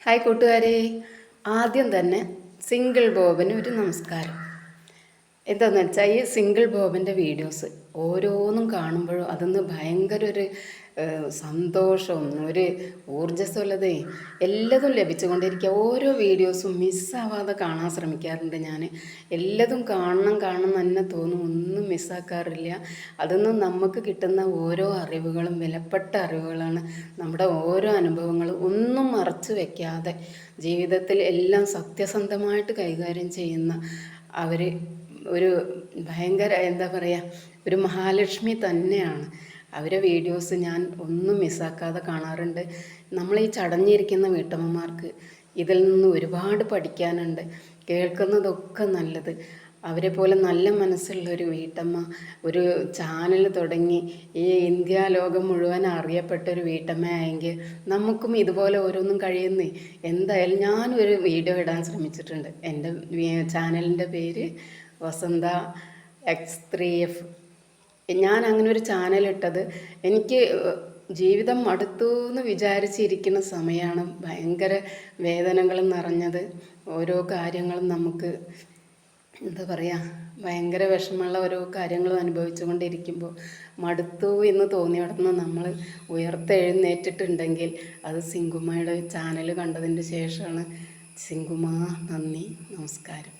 Hi കൂട്ടുകാരെ, ആദ്യം തന്നെ സിംഗിൾ ബോബന് ഒരു നമസ്കാരം. എന്താണെന്ന് വെച്ചാൽ ഈ സിംഗിൾ ബോബൻ്റെ വീഡിയോസ് ഓരോന്നും കാണുമ്പോഴും അതൊന്ന് ഭയങ്കര ഒരു സന്തോഷവും ഒരു ഊർജ്ജസ്വലതയും എല്ലതും ലഭിച്ചുകൊണ്ടിരിക്കുക. ഓരോ വീഡിയോസും മിസ്സാവാതെ കാണാൻ ശ്രമിക്കാറുണ്ട് ഞാൻ. എല്ലതും കാണണം തന്നെ തോന്നും, ഒന്നും മിസ്സാക്കാറില്ല. അതൊന്നും നമുക്ക് കിട്ടുന്ന ഓരോ അറിവുകളും വിലപ്പെട്ട അറിവുകളാണ്. നമ്മുടെ ഓരോ അനുഭവങ്ങളും ഒന്നും മറച്ചു വയ്ക്കാതെ ജീവിതത്തിൽ എല്ലാം സത്യസന്ധമായിട്ട് കൈകാര്യം ചെയ്യുന്ന അവർ ഒരു ഭയങ്കര എന്താ പറയുക, ഒരു മഹാലക്ഷ്മി തന്നെയാണ്. അവരെ വീഡിയോസ് ഞാൻ ഒന്നും മിസ്സാക്കാതെ കാണാറുണ്ട്. നമ്മൾ ഈ ചടഞ്ഞിരിക്കുന്ന വീട്ടമ്മമാർക്ക് ഇതിൽ നിന്ന് ഒരുപാട് പഠിക്കാനുണ്ട്. കേൾക്കുന്നതൊക്കെ നല്ലത്. അവരെ പോലെ നല്ല മനസ്സുള്ളൊരു വീട്ടമ്മ ഒരു ചാനൽ തുടങ്ങി ഈ ഇന്ത്യ ലോകം മുഴുവൻ അറിയപ്പെട്ടൊരു വീട്ടമ്മയായെങ്കിൽ നമുക്കും ഇതുപോലെ ഓരോന്നും കഴിയുന്നേ. എന്തായാലും ഞാനൊരു വീഡിയോ ഇടാൻ ശ്രമിച്ചിട്ടുണ്ട്. എൻ്റെ ചാനലിൻ്റെ പേര് വസന്ത X3F. ഞാൻ അങ്ങനെ ഒരു ചാനലിട്ടത് എനിക്ക് ജീവിതം മടുത്തു എന്ന് വിചാരിച്ചിരിക്കുന്ന സമയമാണ്. ഭയങ്കര വേദനകളും നിറഞ്ഞത് ഓരോ കാര്യങ്ങളും നമുക്ക് എന്താ പറയുക, ഭയങ്കര വിഷമമുള്ള ഓരോ കാര്യങ്ങളും അനുഭവിച്ചു കൊണ്ടിരിക്കുമ്പോൾ മടുത്തു എന്ന് തോന്നിയിടത്തുനിന്ന് നമ്മൾ ഉയർത്തെഴുന്നേറ്റിട്ടുണ്ടെങ്കിൽ അത് സിങ്കുമ്മയുടെ ചാനൽ കണ്ടതിൻ്റെ ശേഷമാണ്. സിങ്കുമ്മ, നന്ദി, നമസ്കാരം.